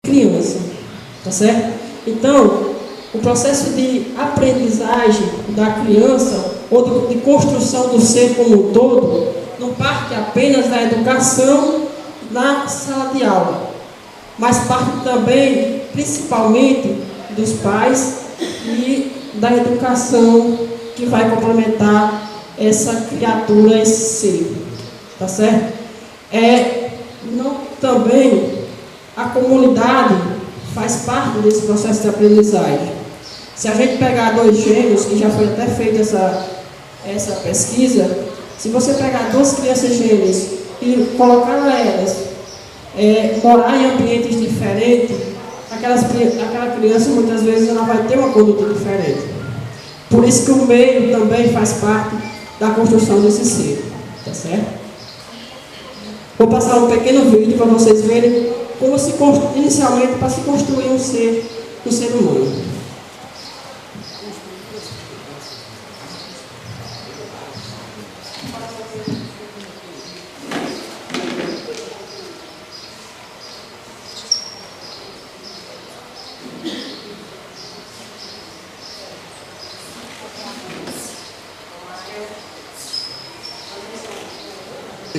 criança, tá certo? Então, o processo de aprendizagem da criança ou de construção do ser como um todo não parte apenas da educação na sala de aula, mas parte também, principalmente, dos pais e da educação que vai complementar essa criatura, esse ser, tá certo? Também a comunidade faz parte desse processo de aprendizagem. Se a gente pegar 2 gêmeos, que já foi até feita essa pesquisa, se você pegar 2 crianças gêmeas e colocar elas morar em ambientes diferentes, aquela criança muitas vezes ela vai ter uma conduta diferente. Por isso que o meio também faz parte da construção desse ser, tá certo? Vou passar um pequeno vídeo para vocês verem como inicialmente para se construir um ser humano.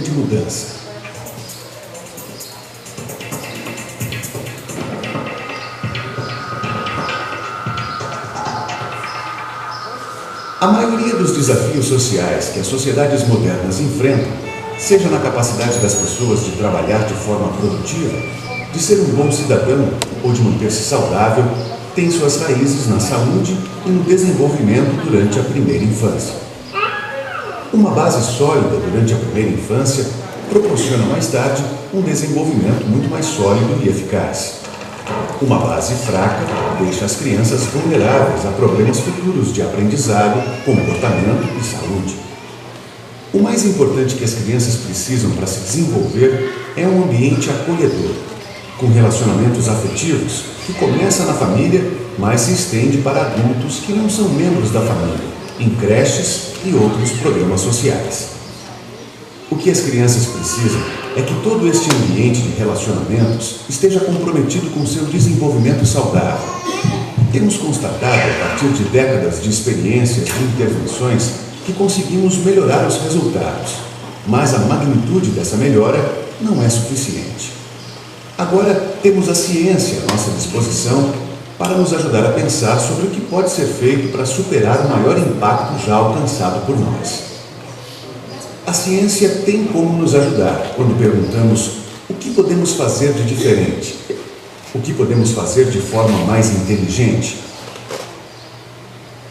De mudança. A maioria dos desafios sociais que as sociedades modernas enfrentam, seja na capacidade das pessoas de trabalhar de forma produtiva, de ser um bom cidadão ou de manter-se saudável, tem suas raízes na saúde e no desenvolvimento durante a primeira infância. Uma base sólida durante a primeira infância proporciona mais tarde um desenvolvimento muito mais sólido e eficaz. Uma base fraca deixa as crianças vulneráveis a problemas futuros de aprendizado, comportamento e saúde. O mais importante que as crianças precisam para se desenvolver é um ambiente acolhedor, com relacionamentos afetivos que começa na família, mas se estende para adultos que não são membros da família, em creches e outros programas sociais. O que as crianças precisam é que todo este ambiente de relacionamentos esteja comprometido com seu desenvolvimento saudável. Temos constatado, a partir de décadas de experiências e intervenções, que conseguimos melhorar os resultados, mas a magnitude dessa melhora não é suficiente. Agora temos a ciência à nossa disposição para nos ajudar a pensar sobre o que pode ser feito para superar o maior impacto já alcançado por nós. A ciência tem como nos ajudar quando perguntamos o que podemos fazer de diferente, o que podemos fazer de forma mais inteligente.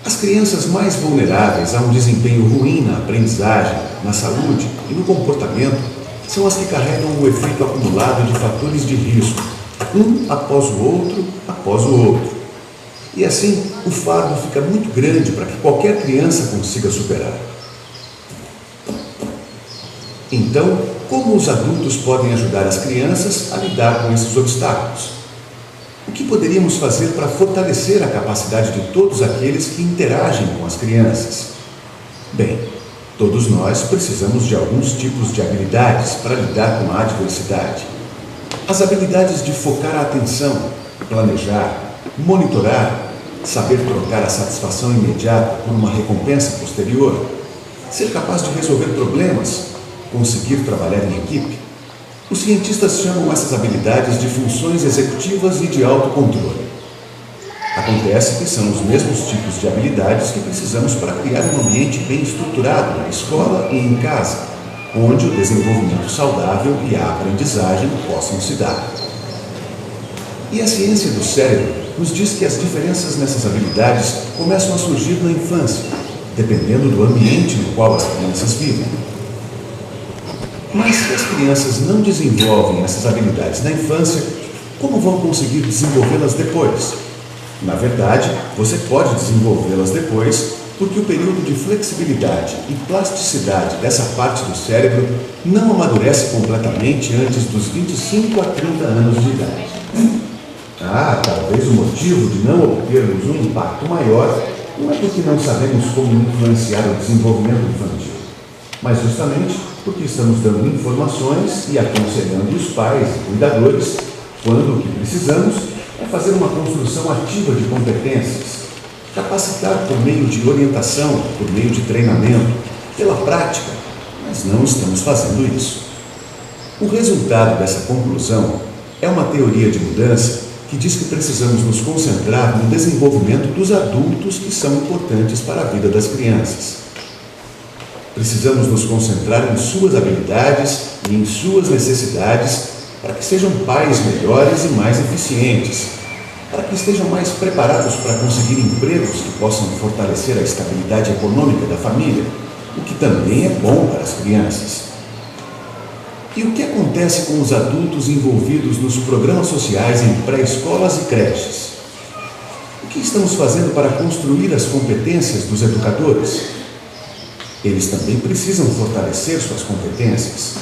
As crianças mais vulneráveis a um desempenho ruim na aprendizagem, na saúde e no comportamento são as que carregam o efeito acumulado de fatores de risco, um após o outro. E assim, o fardo fica muito grande para que qualquer criança consiga superar. Então, como os adultos podem ajudar as crianças a lidar com esses obstáculos? O que poderíamos fazer para fortalecer a capacidade de todos aqueles que interagem com as crianças? Bem, todos nós precisamos de alguns tipos de habilidades para lidar com a adversidade. As habilidades de focar a atenção, planejar, monitorar, saber trocar a satisfação imediata por uma recompensa posterior, ser capaz de resolver problemas, conseguir trabalhar em equipe. Os cientistas chamam essas habilidades de funções executivas e de autocontrole. Acontece que são os mesmos tipos de habilidades que precisamos para criar um ambiente bem estruturado na escola e em casa, onde o desenvolvimento saudável e a aprendizagem possam se dar. E a ciência do cérebro nos diz que as diferenças nessas habilidades começam a surgir na infância, dependendo do ambiente no qual as crianças vivem. Mas se as crianças não desenvolvem essas habilidades na infância, como vão conseguir desenvolvê-las depois? Na verdade, você pode desenvolvê-las depois, porque o período de flexibilidade e plasticidade dessa parte do cérebro não amadurece completamente antes dos 25 a 30 anos de idade. Talvez o motivo de não obtermos um impacto maior não é porque não sabemos como influenciar o desenvolvimento infantil, mas justamente porque estamos dando informações e aconselhando os pais e cuidadores quando o que precisamos é fazer uma construção ativa de competências, capacitar por meio de orientação, por meio de treinamento, pela prática, mas não estamos fazendo isso. O resultado dessa conclusão é uma teoria de mudança que diz que precisamos nos concentrar no desenvolvimento dos adultos que são importantes para a vida das crianças. Precisamos nos concentrar em suas habilidades e em suas necessidades para que sejam pais melhores e mais eficientes, para que estejam mais preparados para conseguir empregos que possam fortalecer a estabilidade econômica da família, o que também é bom para as crianças. E o que acontece com os adultos envolvidos nos programas sociais em pré-escolas e creches? O que estamos fazendo para construir as competências dos educadores? Eles também precisam fortalecer suas competências.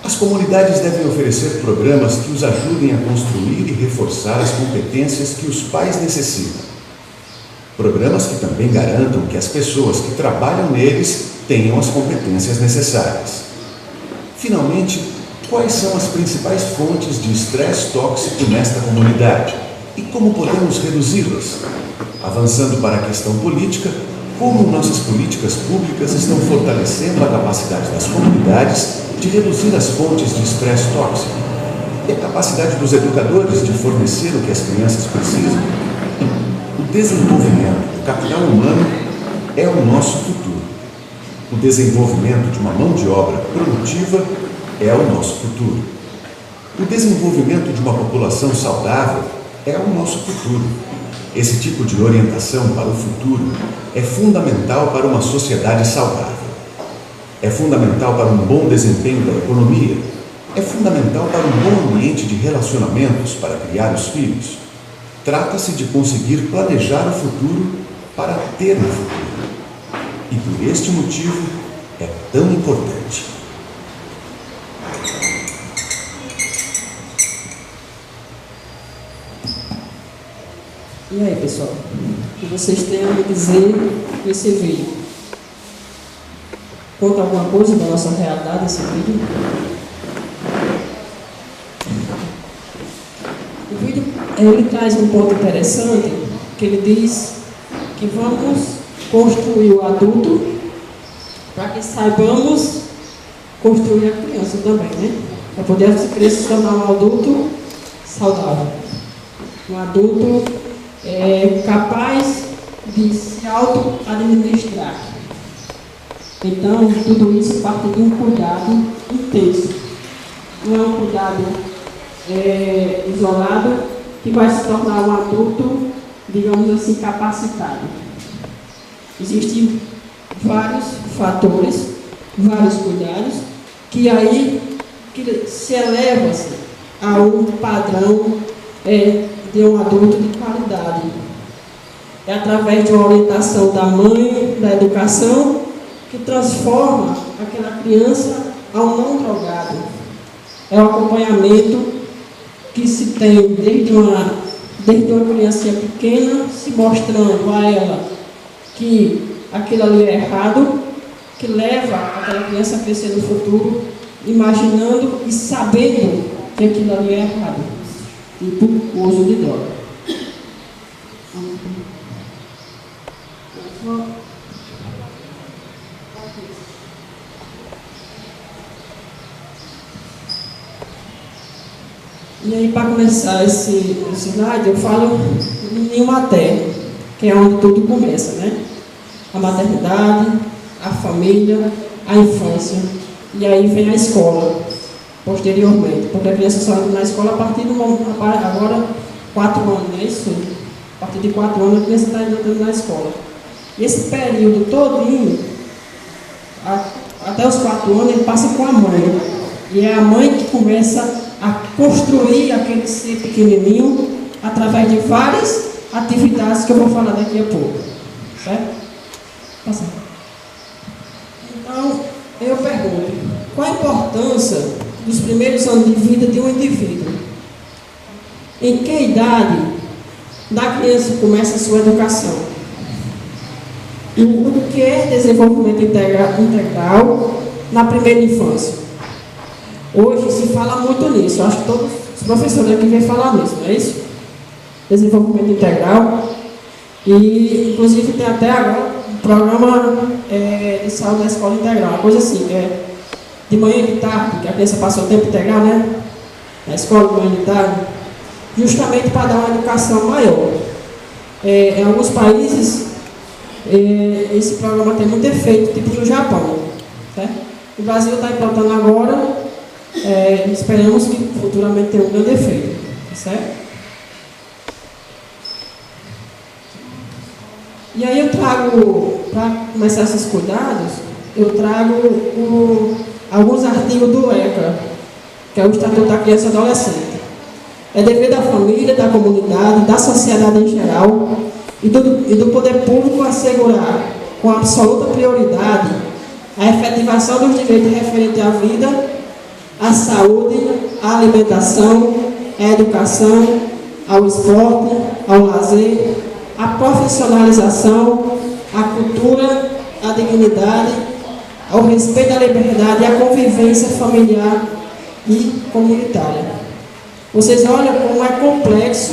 As comunidades devem oferecer programas que os ajudem a construir e reforçar as competências que os pais necessitam. Programas que também garantam que as pessoas que trabalham neles tenham as competências necessárias. Finalmente, quais são as principais fontes de estresse tóxico nesta comunidade e como podemos reduzi-las? Avançando para a questão política, como nossas políticas públicas estão fortalecendo a capacidade das comunidades de reduzir as fontes de estresse tóxico e a capacidade dos educadores de fornecer o que as crianças precisam? O desenvolvimento do capital humano é o nosso futuro. O desenvolvimento de uma mão de obra produtiva é o nosso futuro. O desenvolvimento de uma população saudável é o nosso futuro. Esse tipo de orientação para o futuro é fundamental para uma sociedade saudável. É fundamental para um bom desempenho da economia. É fundamental para um bom ambiente de relacionamentos para criar os filhos. Trata-se de conseguir planejar o futuro para ter o futuro. E por este motivo é tão importante. E aí, pessoal? O que vocês têm a me dizer nesse vídeo? Conta alguma coisa da nossa realidade esse vídeo? O vídeo ele traz um ponto interessante, que ele diz que vamos construir o adulto para que saibamos construir a criança também, né? Para poder essa criança se tornar um adulto saudável. Um adulto capaz de se auto-administrar. Então, tudo isso parte de um cuidado intenso. Não é um cuidado isolado que vai se tornar um adulto, digamos assim, capacitado. Existem vários fatores, vários cuidados, que aí se eleva-se a um padrão de um adulto de qualidade. É através de uma orientação da mãe, da educação, que transforma aquela criança a um não drogado. É o acompanhamento que se tem desde uma criancinha pequena, se mostrando a ela que aquilo ali é errado, que leva aquela criança a crescer no futuro, imaginando e sabendo que aquilo ali é errado, tipo o uso de droga. E aí, para começar esse slide, eu falo em materno, que é onde tudo começa, né? A maternidade, a família, a infância. E aí vem a escola, posteriormente. Porque a criança só entra na escola a partir do momento, agora 4 anos, não é isso? A partir de 4 anos a criança está entrando na escola. E esse período todinho, até os 4 anos, ele passa com a mãe. E é a mãe que começa a construir aquele ser pequenininho através de várias atividades que eu vou falar daqui a pouco. Certo? Passa. Então, eu pergunto, qual a importância dos primeiros anos de vida de um indivíduo? Em que idade da criança começa a sua educação? E o que é desenvolvimento integral na primeira infância? Hoje se fala muito nisso. Eu acho que todos os professores aqui vêm falar nisso, não é isso? Desenvolvimento integral. E, inclusive, tem até agora um programa de saúde da escola integral, uma coisa assim, que é de manhã e de tarde, que a criança passa o tempo integral, né? Na escola, de manhã e de tarde, justamente para dar uma educação maior. Em alguns países, esse programa tem muito efeito, tipo no Japão. Certo? O Brasil está implantando agora, esperamos que futuramente tenha um grande efeito. Certo? E aí eu trago, para começar esses cuidados, eu trago alguns artigos do ECA, que é o Estatuto da Criança e Adolescente. É dever da família, da comunidade, da sociedade em geral e do poder público assegurar, com absoluta prioridade, a efetivação dos direitos referentes à vida, à saúde, à alimentação, à educação, ao esporte, ao lazer, à profissionalização, à cultura, à dignidade, ao respeito à liberdade e à convivência familiar e comunitária. Vocês olham como é complexo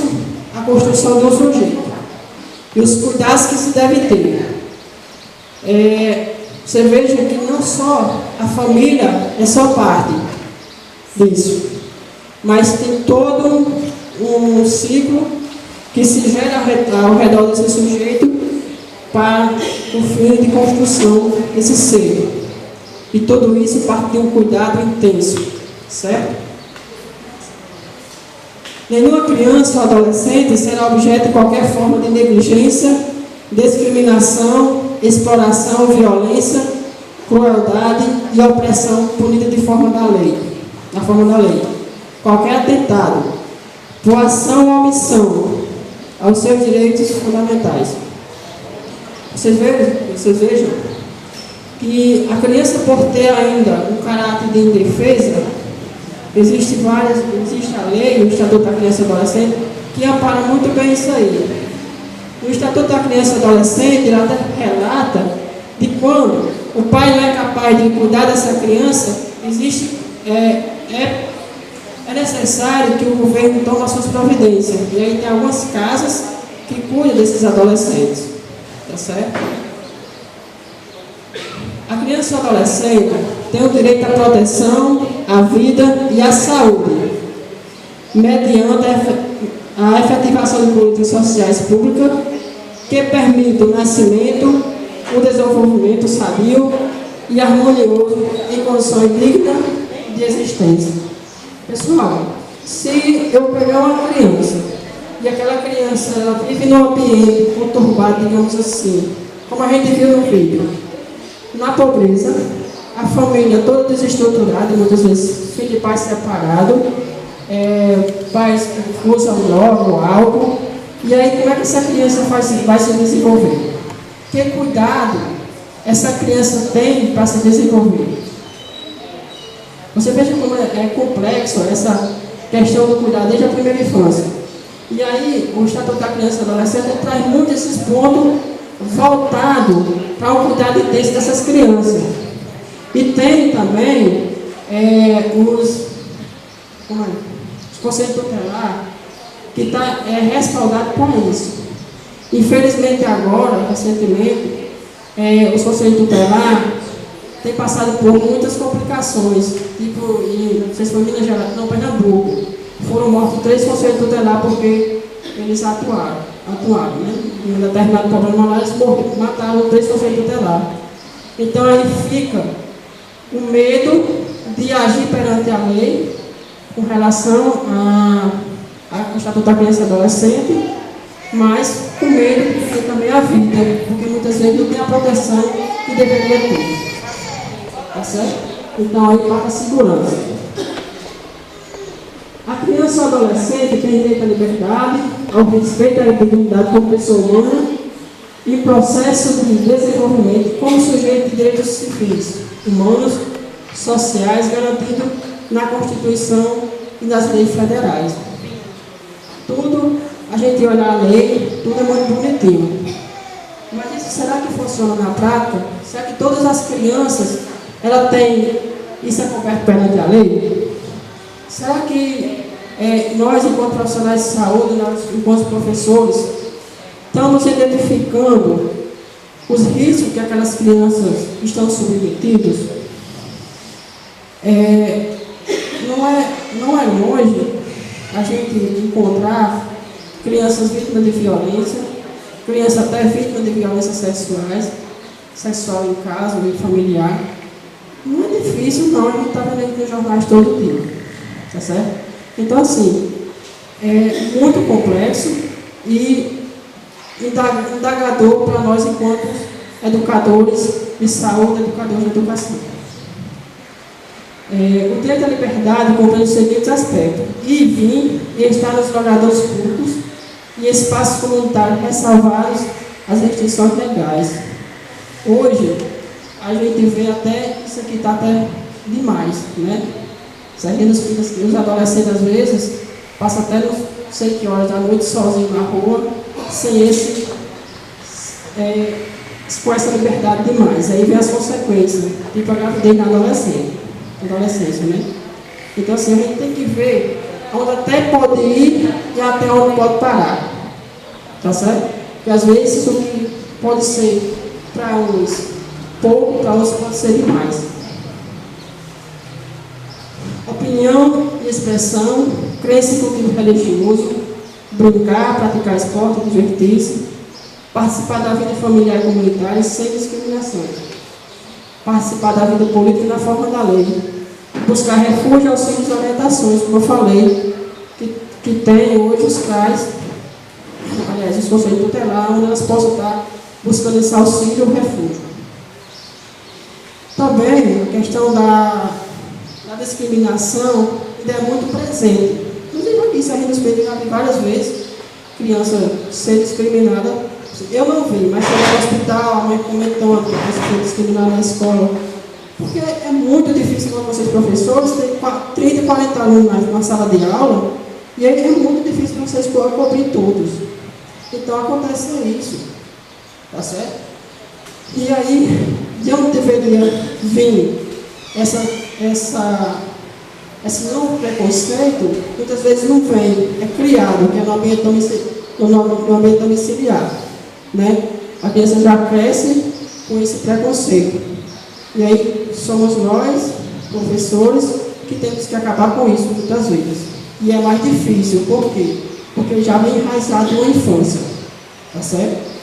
a construção de um sujeito e os cuidados que se devem ter. Você veja que não só a família é só parte disso, mas tem todo um ciclo que se gera ao redor desse sujeito para o fim de construção desse ser. E tudo isso parte de um cuidado intenso, certo? Nenhuma criança ou adolescente será objeto de qualquer forma de negligência, discriminação, exploração, violência, crueldade e opressão punida na forma da lei. Qualquer atentado, coação ou omissão aos seus direitos fundamentais. Vocês vejam que a criança, por ter ainda um caráter de indefesa, existe a lei, o Estatuto da Criança e Adolescente, que ampara muito bem isso aí. O Estatuto da Criança e Adolescente relata de quando o pai não é capaz de cuidar dessa criança, é necessário que o governo tome as suas providências. E aí tem algumas casas que cuidam desses adolescentes. Tá certo? A criança e o adolescente tem o direito à proteção, à vida e à saúde, mediante a efetivação de políticas sociais públicas que permitam o nascimento, o desenvolvimento sadio e harmonioso em condições dignas de existência. Pessoal, se eu pegar uma criança e aquela criança ela vive num ambiente conturbado, digamos assim, como a gente viu no vídeo, na pobreza, a família toda desestruturada, muitas vezes filho e pai separado, pais que usam droga ou álcool, e aí como é que essa criança vai se desenvolver? Que cuidado essa criança tem para se desenvolver? Você veja como é complexo essa questão do cuidado desde a primeira infância. E aí, o Estatuto da Criança e Adolescente traz muito esses pontos voltados para o cuidado intenso dessas crianças. E tem também os conselhos tutelares que está respaldado por isso. Infelizmente agora, recentemente, os conselhos tutelares têm passado por muitas complicações, tipo, não sei se foi em Minas Gerais, não, Pernambuco, foram mortos 3 conselhos tutelares porque eles atuaram, né? Em um determinado problema lá, eles mataram 3 conselhos tutelares. Então aí fica o medo de agir perante a lei com relação ao Estatuto da Criança e Adolescente, mas com medo de ter também a vida, porque muitas vezes não tem a proteção que deveria ter. Tá certo? Então aí parte a segurança. A criança ou adolescente tem direito à liberdade, ao respeito à dignidade como pessoa humana e processo de desenvolvimento como sujeito de direitos civis, humanos, sociais, garantido na Constituição e nas leis federais. Tudo, a gente olha a lei, tudo é muito bonitinho. Mas isso, será que funciona na prática? Será que todas as crianças ela tem isso é coberto perante a lei? Será que nós, enquanto profissionais de saúde, nós, enquanto professores, estamos identificando os riscos que aquelas crianças estão submetidas. Não é longe a gente encontrar crianças vítimas de violência, crianças até vítimas de violências sexual em casa, em familiar. Não é difícil, não, a gente está vendo nos jornais todo dia, tá certo? Então, assim, é muito complexo e indagador para nós enquanto educadores de saúde, educadores de educação. O direito à liberdade compreende os seguintes aspectos: ir e vir e estar nos logadores públicos e espaços comunitários ressalvados as restrições legais. Hoje, a gente vê até, isso aqui está até demais, né? Os adolescentes, às vezes, passam até não sei que horas da noite sozinho na rua, sem expor essa liberdade demais. Aí vem as consequências, tipo a gravidez na adolescência, né? Então, assim, a gente tem que ver onde até pode ir e até onde pode parar, tá certo? Porque às vezes isso que pode ser para uns pouco, para outros pode ser demais. Opinião e expressão, crença em cultivo religioso, brincar, praticar esporte, divertir-se, participar da vida familiar e comunitária sem discriminação, participar da vida política na forma da lei, buscar refúgio, auxílios e orientações, como eu falei, que tem hoje os CRAs, aliás, os conselhos tutelares, onde elas possam estar buscando esse auxílio ou refúgio. Também a questão da discriminação ainda é muito presente. Inclusive aqui, se a gente já vi várias vezes criança ser discriminada. Eu não vi, mas chegou no hospital, a mãe comentando que foi discriminada na escola. Porque é muito difícil quando vocês, professores, têm 30, 40 alunos na sala de aula, e aí é muito difícil vocês cobrir todos. Então acontece isso, tá certo? E aí, de onde deveria vir esse novo preconceito, muitas vezes não vem, é criado, que é no ambiente domiciliar, né? A criança já cresce com esse preconceito. E aí somos nós, professores, que temos que acabar com isso muitas vezes. E é mais difícil, por quê? Porque já vem enraizado na infância, tá certo?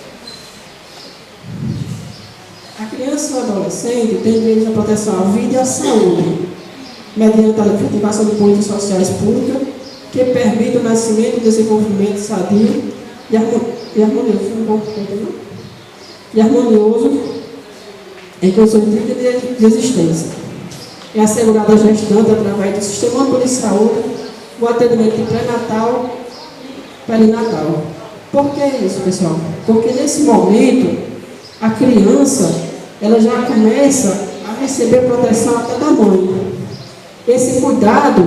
A criança e o adolescente tem direito à proteção à vida e à saúde, mediante a efetivação de políticas sociais públicas que permitam o nascimento e desenvolvimento sadio e harmonioso em condições de existência. É assegurada a gestante através do Sistema Único de Saúde o atendimento de pré-natal e perinatal. Por que isso, pessoal? Porque nesse momento a criança ela já começa a receber proteção até da mãe. Esse cuidado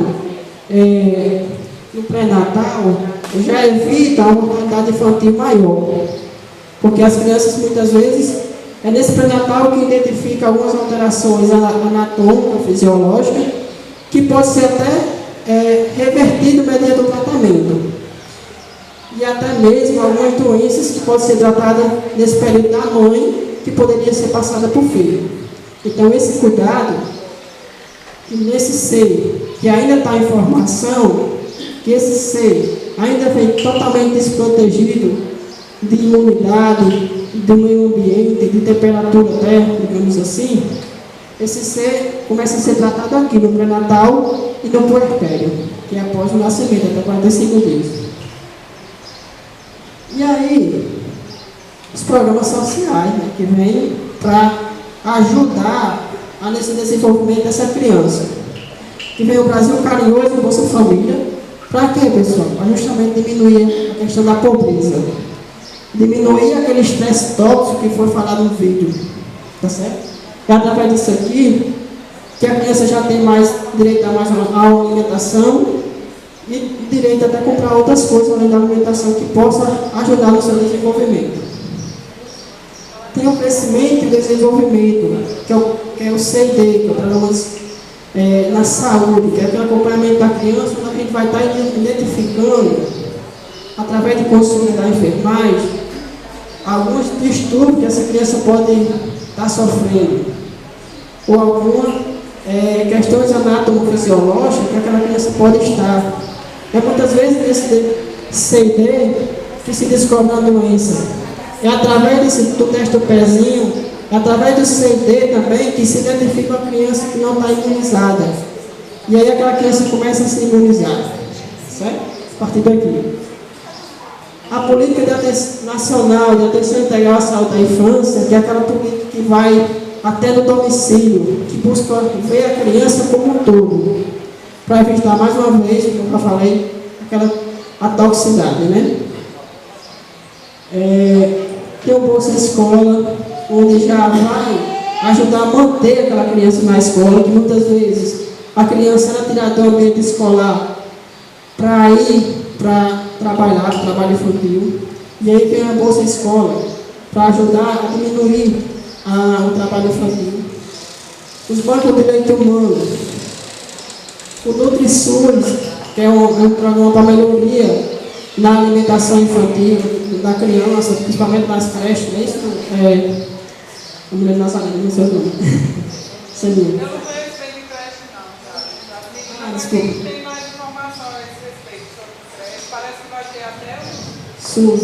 no pré-natal já evita a mortalidade infantil maior, porque as crianças muitas vezes é nesse pré-natal que identifica algumas alterações anatômicas, fisiológicas, que pode ser até revertido mediante o tratamento. E até mesmo algumas doenças que podem ser tratadas nesse período da mãe, que poderia ser passada para o filho. Então, esse cuidado, que nesse ser que ainda está em formação, que esse ser ainda vem totalmente desprotegido de imunidade, do meio ambiente, de temperatura térmica, digamos assim, esse ser começa a ser tratado aqui no pré-natal e no puerpério, que é após o nascimento, até 45 dias. E aí, os programas sociais, né, que vêm para ajudar nesse desenvolvimento dessa criança. Que vem o Brasil Carinhoso e Bolsa Família. Para quê, pessoal? Para justamente diminuir a questão da pobreza. Diminuir aquele estresse tóxico que foi falado no vídeo. Tá certo? É através disso aqui que a criança já tem mais direito a mais a alimentação e direito até a comprar outras coisas além da alimentação que possa ajudar no seu desenvolvimento. Tem o crescimento e o desenvolvimento, que é o CD, que é o Programa na saúde, que é aquele acompanhamento da criança, onde a gente vai estar identificando, através de consulta da enfermagem, alguns distúrbios que essa criança pode estar sofrendo, ou algumas questões anatomofisiológicas que aquela criança pode estar. Muitas vezes nesse CD que se descobre uma doença. É através do teste do pezinho, é através do CD também que se identifica uma criança que não está imunizada. E aí aquela criança começa a se imunizar. Certo? A partir daqui. A política nacional de atenção integral à saúde da infância, que é aquela política que vai até no domicílio, que busca ver a criança como um todo, para evitar mais uma vez, como eu já falei, a toxicidade, né? Tem o Bolsa Escola, onde já vai ajudar a manter aquela criança na escola, que muitas vezes a criança era tirada do ambiente escolar para ir para trabalhar, trabalho infantil, e aí vem a Bolsa Escola para ajudar a diminuir o trabalho infantil. Os bancos de direito humano, o NutriSUS, que é um programa para melhoria na alimentação infantil da criança, principalmente nas creches, né? Isso a mulher da Nazaré, não sei o nome. Eu não conheço bem de creche, não. Desculpa. Tem mais informação a esse respeito sobre creche. Parece que vai ter até SUS.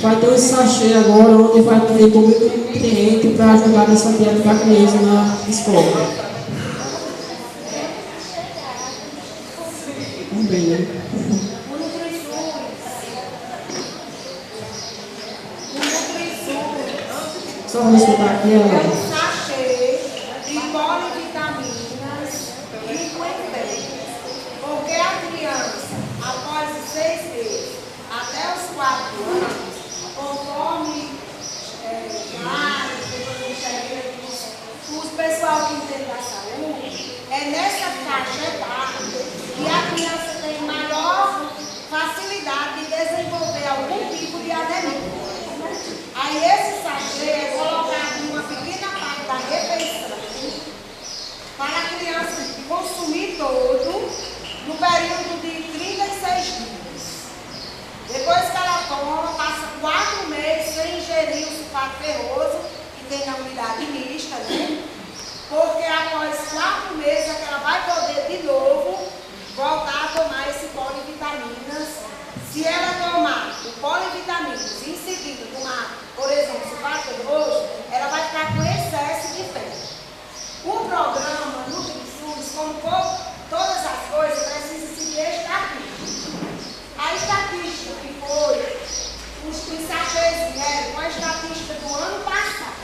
Vai ter um sachê agora, onde vai ter comida e nutriente para ajudar nessa dieta da criança na escola. Também, né? Só vamos escutar aqui É um sachê de polivitaminas e coentros. Porque a criança, após os 6 meses, até os 4 anos, conforme os pessoal que entende da saúde, é nessa faixa etária que a criança tem maior facilidade de desenvolver algum tipo de anemia. Aí esse sachê é colocado em uma pequena parte da refeição para a criança consumir todo no período de 36 dias. Depois que ela toma, passa 4 meses sem ingerir o sulfato ferroso, que tem na unidade mista, né? Porque após 4 meses é que ela vai poder de novo voltar a tomar esse polivitaminas. Se ela tomar o polivitaminas em seguida tomar, por exemplo, sulfato ferroso, ela vai ficar com excesso de febre. O programa NutriSUS, como todas as coisas, precisa seguir a estatística. A estatística que foi, os sachês vieram com a estatística do ano passado,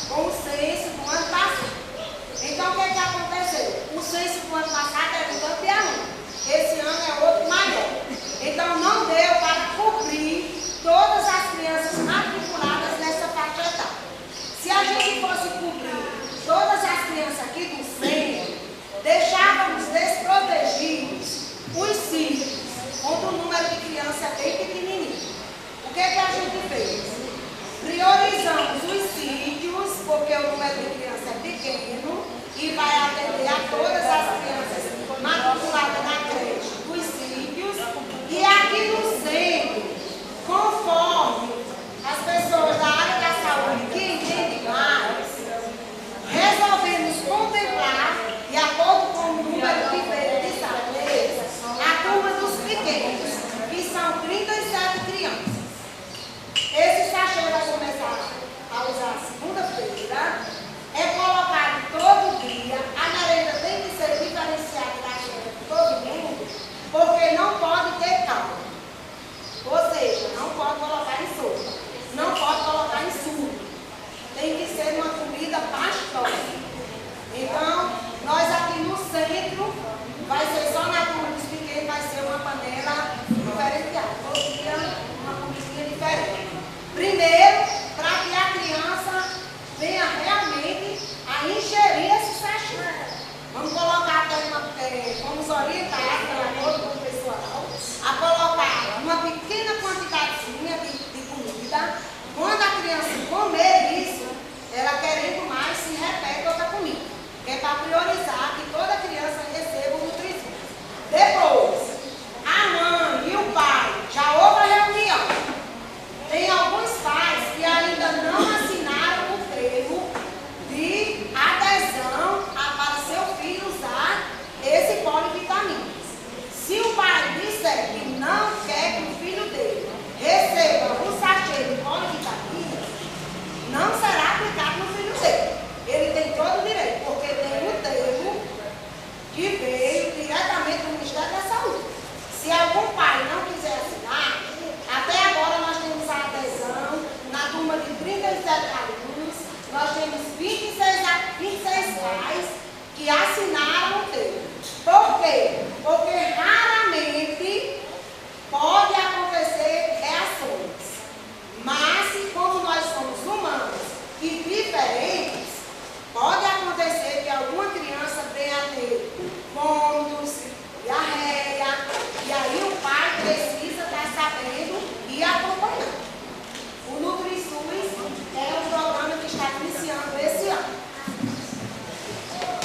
com o censo do ano passado. Então, o que aconteceu? O censo do ano passado era um tanto de aluno. Esse ano é outro maior. Então, não deu para cobrir todas as crianças matriculadas nessa faixa etária. Se a gente fosse cobrir todas as crianças aqui do centro, deixávamos desprotegidos os sítios, onde o número de crianças é bem pequenininho. O que a gente fez? Priorizamos os sítios, porque o número de crianças é pequeno, e vai atender a todas as crianças matriculadas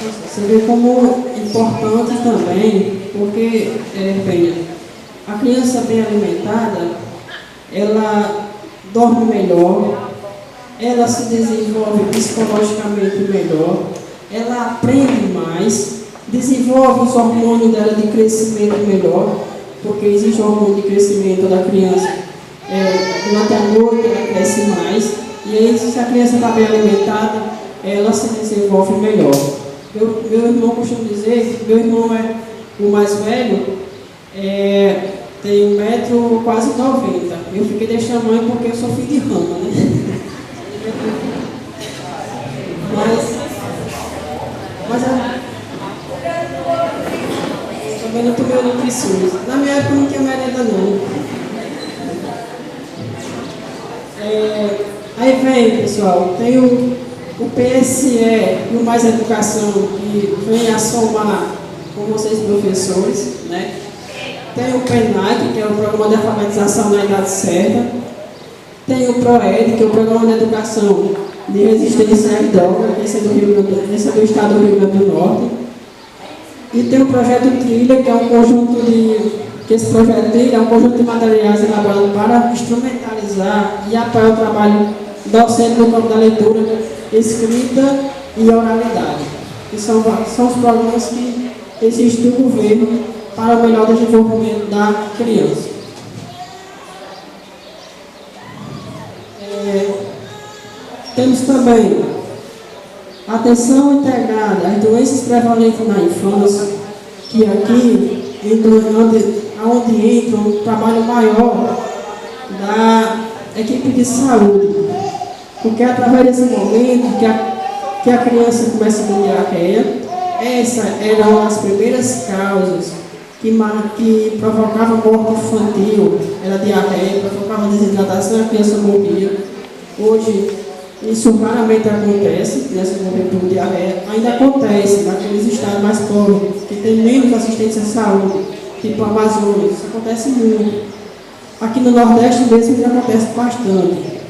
Você vê como é importante também, porque, veja, a criança bem alimentada, ela dorme melhor, ela se desenvolve psicologicamente melhor, ela aprende mais, desenvolve os hormônios dela de crescimento melhor, porque existe o hormônio de crescimento da criança. Durante a noite ela cresce mais, e aí se a criança está bem alimentada, ela se desenvolve melhor. Meu irmão costuma dizer, meu irmão é o mais velho, tem 1 metro quase 90. Eu fiquei desse tamanho porque eu sou filho de rama, né? Mas também não tomei nutrições. Na minha época não tinha merenda não. Aí vem, pessoal, tem o PSE e o Mais Educação, que vem a somar com vocês professores, né? Tem o PENAC, que é o Programa de Alfabetização na Idade Certa. Tem o PROED, que é o Programa de Educação de Resistência à Droga, esse é do Estado do Rio Grande do Norte. E tem o Projeto Trilha, que é um conjunto de materiais elaborados para instrumentalizar e apoiar o trabalho docente no campo da leitura, escrita e oralidade. Que são os programas que existem do governo para o melhor desenvolvimento da criança. Temos também atenção integrada às doenças prevalentes na infância, que aqui onde entra um trabalho maior da equipe de saúde, porque através desse momento que a criança começa a ter diarreia, essa era uma das primeiras causas que provocava morte infantil, era diarreia, provocava desidratação e a criança morria. Hoje, isso raramente acontece, criança morrer por diarreia, ainda acontece naqueles estados mais pobres, que tem menos assistência à saúde, tipo a Amazônia, isso acontece muito. Aqui no Nordeste mesmo já acontece bastante,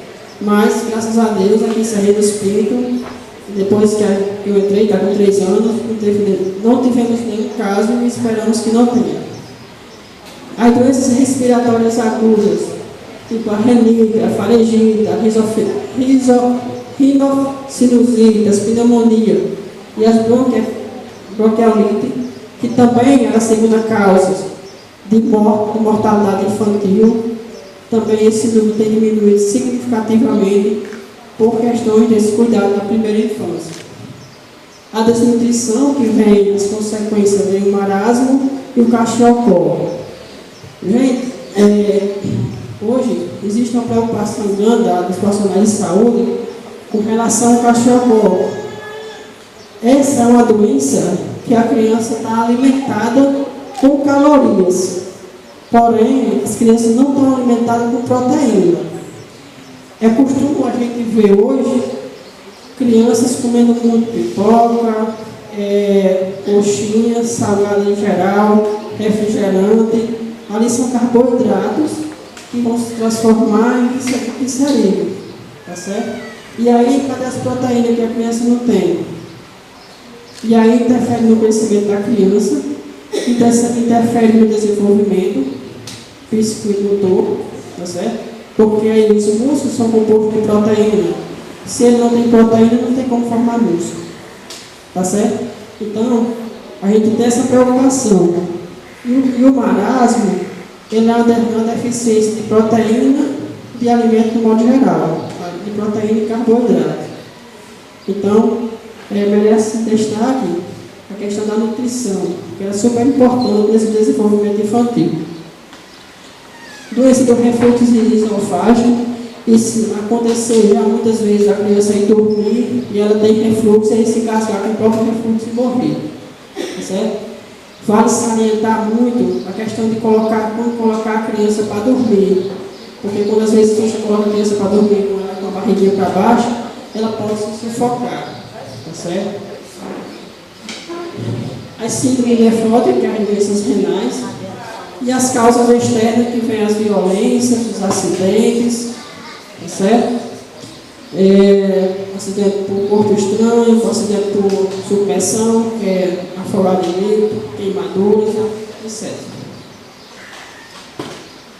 mas graças a Deus aqui em Serra do Espírito, depois que eu entrei, está com 3 anos, não tivemos nenhum caso e esperamos que não tenha. As doenças respiratórias agudas, tipo a renite, a faringite, a rinocinusite, as pneumonia e as bronquiolite, que também é a segunda causa de mortalidade infantil, também esse número tem diminuído significativamente por questões desse cuidado na primeira infância. A desnutrição, que vem as consequências vem o marasmo e o caxiocó. Gente, hoje existe uma preocupação grande dos profissionais de saúde com relação ao caxiocó. Essa é uma doença que a criança está alimentada com calorias, porém as crianças não estão alimentadas com proteína. É costume a gente ver hoje crianças comendo muito pipoca, coxinha, salgado em geral, refrigerante. Ali são carboidratos que vão se transformar em glicerídeo, tá certo? E aí, cadê as proteínas que a criança não tem? E aí interfere no crescimento da criança, interfere no desenvolvimento físico e motor, tá certo? Porque aí os músculos são compostos de proteína. Se ele não tem proteína, não tem como formar músculo. Tá certo? Então, a gente tem essa preocupação. E o marasmo, ele é uma deficiência de proteína, de alimento no modo geral, de proteína e carboidrato. Então, merece destaque a questão da nutrição, que é super importante nesse desenvolvimento infantil. Doença do refluxo esofágico, isso aconteceu já muitas vezes a criança ir dormir e ela tem refluxo e se cascar com o próprio refluxo e morrer. Tá certo? Vale salientar muito a questão de quando colocar a criança para dormir, porque quando às vezes você coloca a criança para dormir com ela com a barriguinha para baixo, ela pode se sufocar. Tá certo? As síndromes nefróticas, que é as doenças renais, e as causas externas, que vêm as violências, os acidentes, tá certo? acidente por corpo estranho, acidente por submersão, que é afogamento, queimaduras, etc.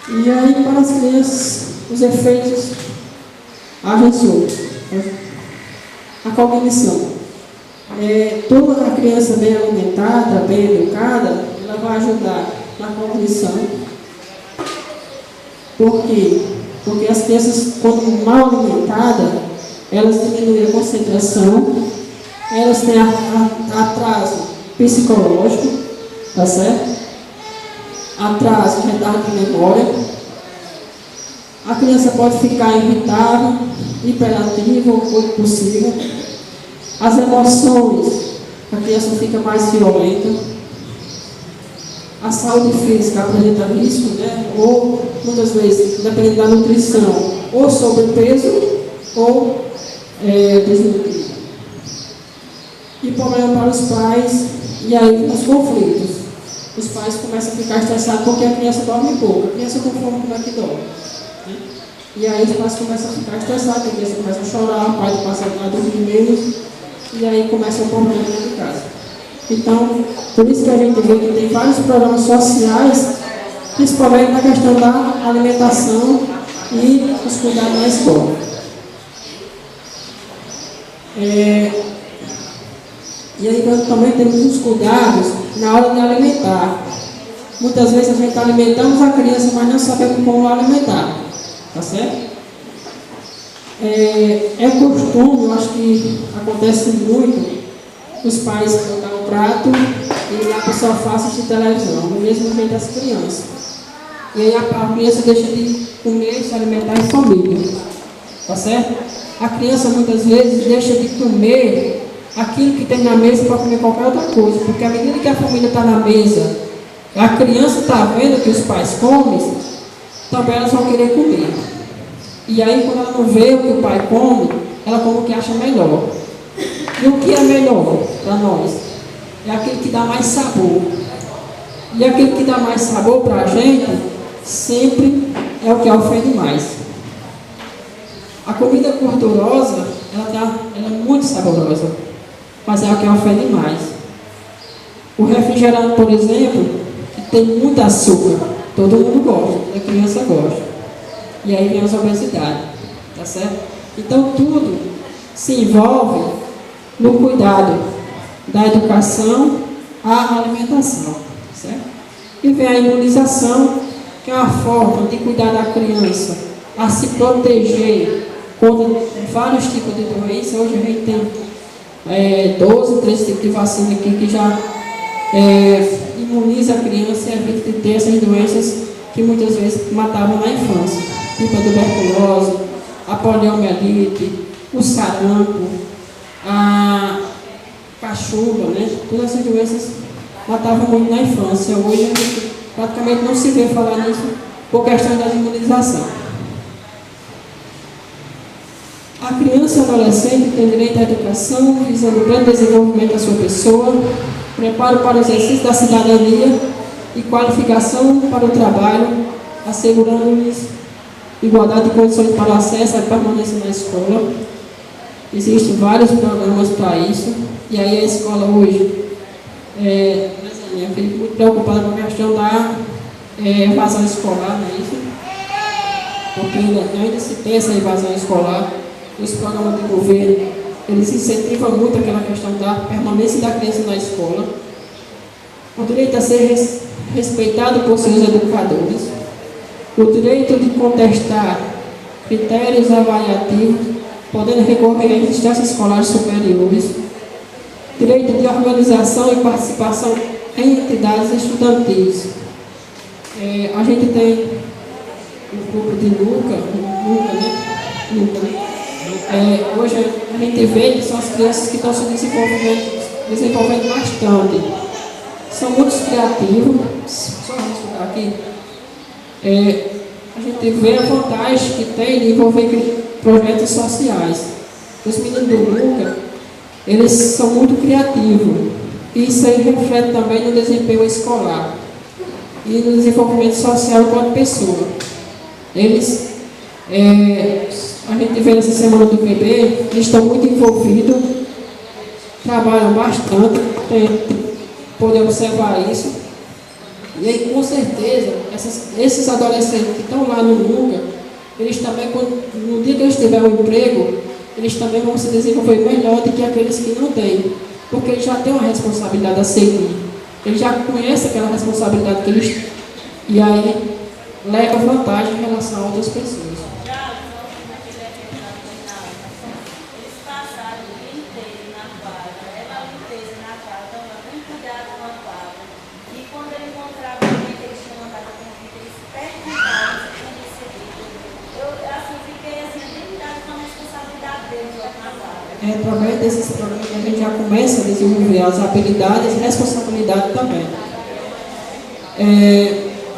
E aí, para as crianças, os efeitos agem sobre a cognição. Toda a criança bem alimentada, bem educada, ela vai ajudar na cognição. Por quê? Porque as crianças, quando mal alimentadas, elas diminuem a concentração, elas têm atraso psicológico, tá certo? Atraso, retardo de memória. A criança pode ficar irritável, hiperativa ou impulsiva. As emoções, a criança fica mais violenta. A saúde física apresenta risco, né? Ou, muitas vezes, dependendo da nutrição, ou sobrepeso ou desnutrido. E problema para os pais, e aí os conflitos. Os pais começam a ficar estressados porque a criança dorme pouco. A criança com fome, como é que dorme? Né? E aí os pais começam a ficar estressados, a criança começa a chorar, o pai passa a dormir menos, e aí começa o problema dentro de casa. Então, por isso que a gente vê que tem vários programas sociais, principalmente na questão da alimentação e os cuidados na escola. E aí nós também temos os cuidados na hora de alimentar. Muitas vezes a gente alimentamos a criança, mas não sabemos como alimentar. Tá certo? É costume, eu acho que acontece muito, os pais botar um prato e lá a pessoa faz assistir televisão, do mesmo jeito das crianças. E aí a criança deixa de comer e se alimentar em família. Tá certo? A criança muitas vezes deixa de comer aquilo que tem na mesa para comer qualquer outra coisa, porque à medida que a família está na mesa, a criança está vendo que os pais comem, também elas vão querer comer. E aí quando ela não vê o que o pai come, ela come o que acha melhor. E o que é melhor para nós? É aquilo que dá mais sabor. E aquilo que dá mais sabor para a gente, sempre é o que ofende mais. A comida gordurosa, ela é muito saborosa, mas é o que ofende mais. O refrigerante, por exemplo, que tem muito açúcar, todo mundo gosta, a criança gosta. E aí vem as obesidades, tá certo? Então tudo se envolve no cuidado da educação à alimentação, certo? E vem a imunização, que é uma forma de cuidar da criança a se proteger contra vários tipos de doenças. Hoje a gente tem 13 tipos de vacina aqui que já imuniza a criança e evita de ter essas doenças que muitas vezes matavam na infância, tipo a tuberculose, a poliomielite, o sarampo, a cachumba, né? Todas essas doenças matavam muito na infância. Hoje a gente praticamente não se vê falar nisso por questão da imunização. A criança e o adolescente tem direito à educação, visando o pleno desenvolvimento da sua pessoa, preparo para o exercício da cidadania e qualificação para o trabalho, assegurando-lhes igualdade de condições para o acesso e permanência na escola. Existem vários programas para isso, e aí a escola hoje, eu fico muito preocupada com a questão da evasão escolar, não é isso? Porque ainda se tem essa evasão escolar. Os programas de governo, eles incentivam muito aquela questão da permanência da criança na escola. O direito a ser respeitado por seus educadores. O direito de contestar critérios avaliativos, podendo recorrer a instâncias escolares superiores. Direito de organização e participação em entidades estudantis. A gente tem o grupo de Luca, né? Hoje a gente vê que são as crianças que estão se desenvolvendo bastante. São muito criativos. Só vamos ficar aqui. A gente vê a vantagem que tem de envolver projetos sociais. Os meninos do Luca, eles são muito criativos. E isso aí reflete também no desempenho escolar e no desenvolvimento social enquanto pessoa. Eles a gente vê nessa semana do bebê, eles estão muito envolvidos, trabalham bastante, poder observar isso. E aí, com certeza, esses adolescentes que estão lá no NUCA, eles também, no dia que eles tiverem um emprego, eles também vão se desenvolver melhor do que aqueles que não têm, porque eles já têm uma responsabilidade a seguir. Eles já conhecem aquela responsabilidade que eles têm, e aí leva vantagem em relação a outras pessoas. Através desses programas a gente já começa a desenvolver as habilidades e responsabilidade também.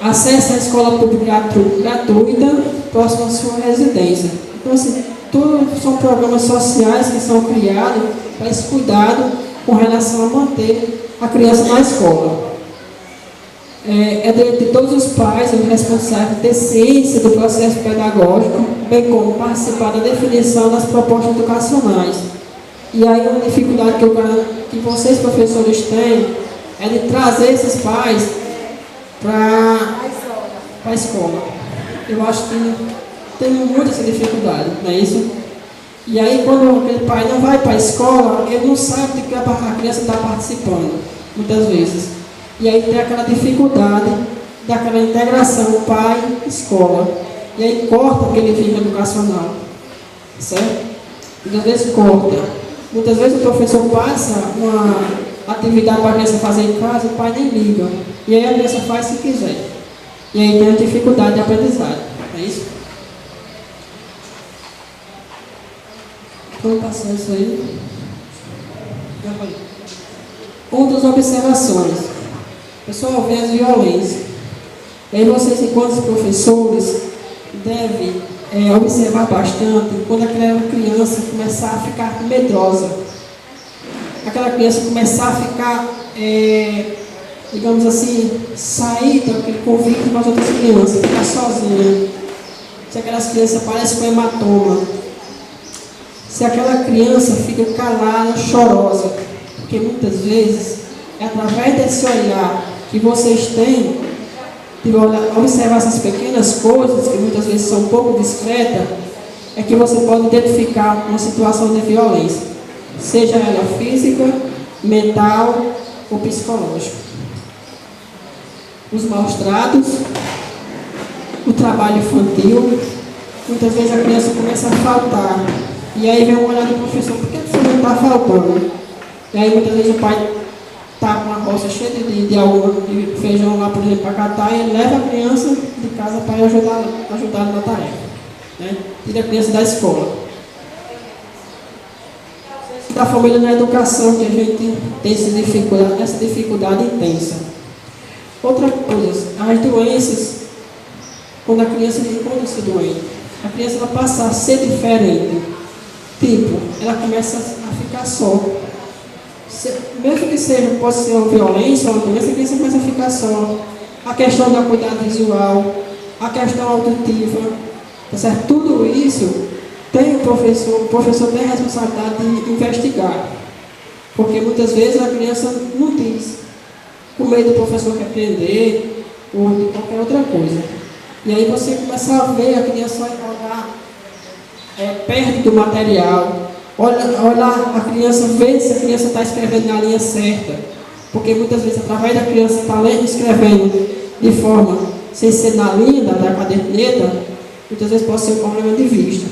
Acesso à escola pública gratuita próximo à sua residência. Então, assim, tudo são programas sociais que são criados para esse cuidado com relação a manter a criança na escola. É direito de todos os pais e os responsáveis ter ciência do processo pedagógico, bem como participar da definição das propostas educacionais. E aí uma dificuldade que vocês, professores, têm é de trazer esses pais para a escola. Eu acho que tem muita essa dificuldade, não é isso? E aí quando aquele pai não vai para a escola, ele não sabe de que a criança está participando, muitas vezes. E aí tem aquela dificuldade daquela integração pai-escola. E aí corta aquele vínculo educacional, certo? Muitas vezes corta. Muitas vezes o professor passa uma atividade para a criança fazer em casa, o pai nem liga. E aí a criança faz se quiser. E aí tem a dificuldade de aprendizagem. É isso? Vamos passar isso aí. Outras observações. Pessoal, vê as violências. E aí vocês, enquanto professores, devem observar bastante quando aquela criança começar a ficar medrosa. Aquela criança começar a ficar, digamos assim, sair daquele convívio com as outras crianças, ficar sozinha. Se aquelas crianças parecem com hematoma. Se aquela criança fica calada, chorosa. Porque muitas vezes é através desse olhar que vocês têm de observar essas pequenas coisas, que muitas vezes são um pouco discretas, é que você pode identificar uma situação de violência, seja ela física, mental ou psicológica. Os maus tratos, o trabalho infantil, muitas vezes a criança começa a faltar, e aí vem um olhar do professor, por que você não está faltando? E aí muitas vezes o pai está com uma roça cheia de feijão lá, por exemplo, para catar, e ele leva a criança de casa para ajudar na tarefa. Né? Tira a criança da escola. Da família na educação, que a gente tem essa dificuldade intensa. Outra coisa, as doenças, quando a criança encontra-se doente, a criança vai passar a ser diferente. Tipo, ela começa a ficar só. Mesmo que seja, pode ser uma violência ou uma doença, a criança começa a ficar só. A questão da cuidado visual, a questão auditiva, tá certo? Tudo isso tem o professor tem a responsabilidade de investigar. Porque muitas vezes a criança não diz, com medo do professor repreender ou de qualquer outra coisa. E aí você começa a ver a criança olhar perto do material, olhar a criança, ver se a criança está escrevendo na linha certa. Porque muitas vezes, através da criança estar lendo e escrevendo de forma sem ser na linha da caderneta, muitas vezes pode ser um problema de vista.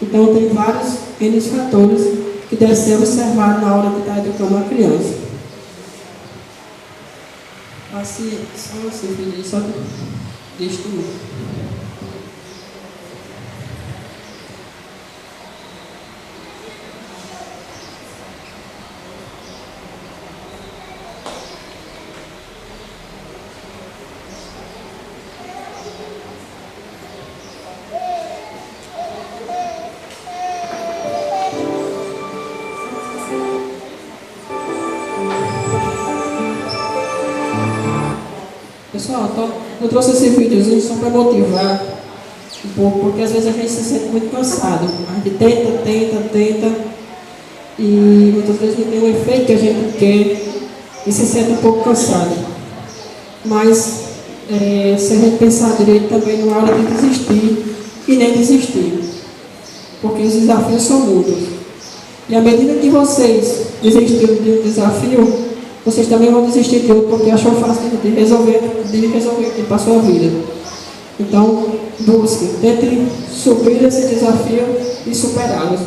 Então, tem vários fatores que devem ser observados na hora de estar educando uma criança. Assim, só deixa tudo. Pessoal, então, eu trouxe esse videozinho só para motivar um pouco, porque às vezes a gente se sente muito cansado. A gente tenta, e muitas vezes não tem o efeito que a gente quer e se sente um pouco cansado. Mas, se a gente pensar direito, também não é hora de desistir e nem desistir, porque os desafios são muitos. E à medida que vocês desistiram de um desafio, vocês também vão desistir de outro, porque achou fácil de resolver aqui para a sua vida. Então, busque, tente subir esse desafio e superá-los.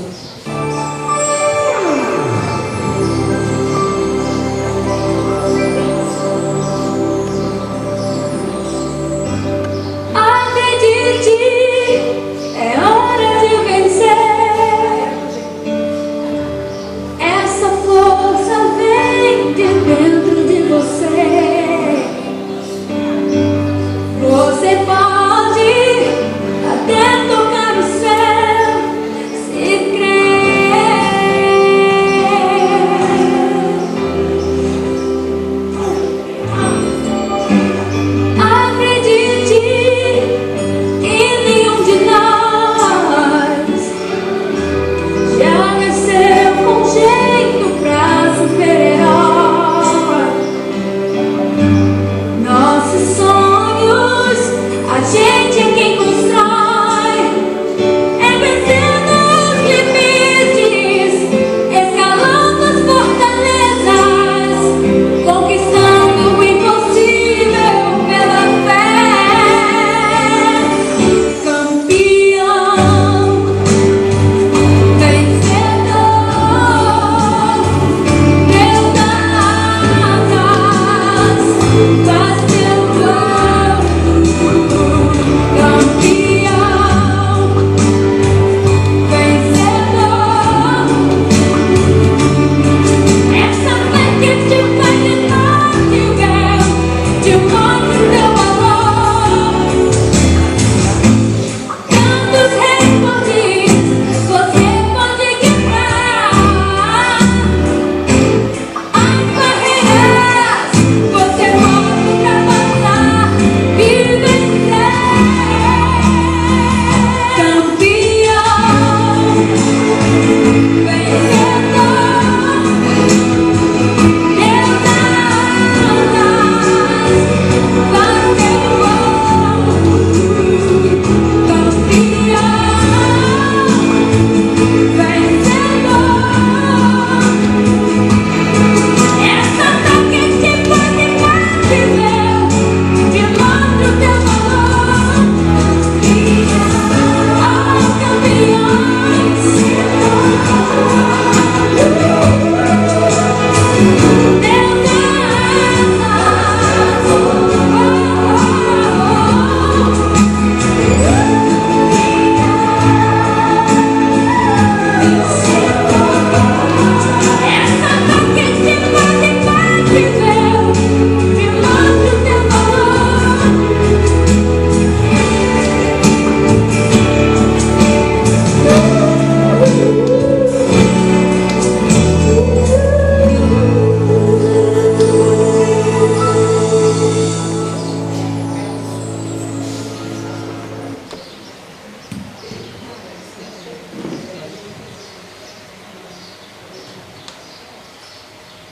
Você pode até tocar o céu, se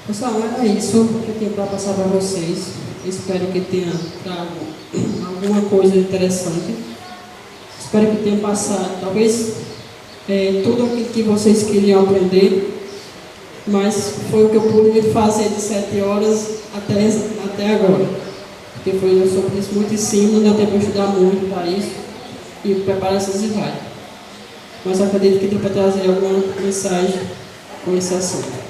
Pessoal, era isso que eu tinha para passar para vocês. Espero que tenha trago alguma coisa interessante. Espero que tenha passado, talvez, tudo aquilo que vocês queriam aprender, mas foi o que eu pude fazer de 7 horas até agora. Porque foi sobre isso muito em cima, não deu tempo de estudar muito para isso e preparar essas slides. Mas acredito que deu para trazer alguma mensagem com esse assunto.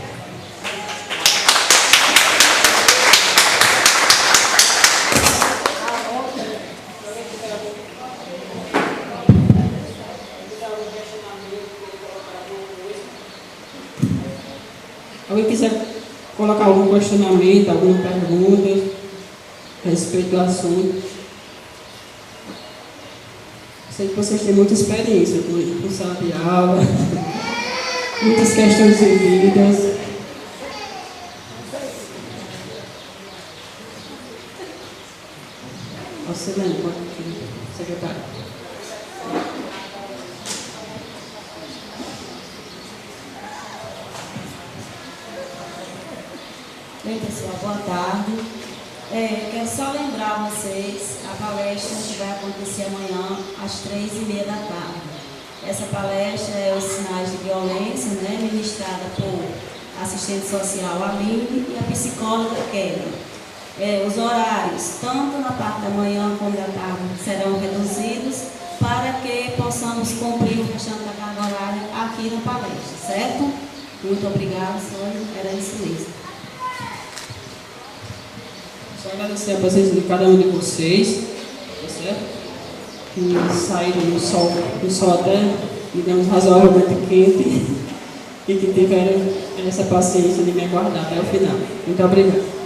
Alguém quiser colocar algum questionamento, alguma pergunta a respeito do assunto? Sei que vocês têm muita experiência com sala de aula, muitas questões vividas. Você lembra, secretário? Oi, pessoal, boa tarde. Quero só lembrar vocês, a palestra que vai acontecer amanhã às 3h30 da tarde. Essa palestra é os sinais de violência, né, ministrada por assistente social Aline e a psicóloga Kelly. Os horários, tanto na parte da manhã como da tarde, serão reduzidos para que possamos cumprir o restante da carga horária aqui na palestra, certo? Muito obrigada, Sônia. Era isso mesmo. Só agradecer a presença de cada um de vocês, tá certo? Que saíram no sol até, digamos, razoavelmente quente e que tiveram essa paciência de me aguardar até o final. Muito obrigada.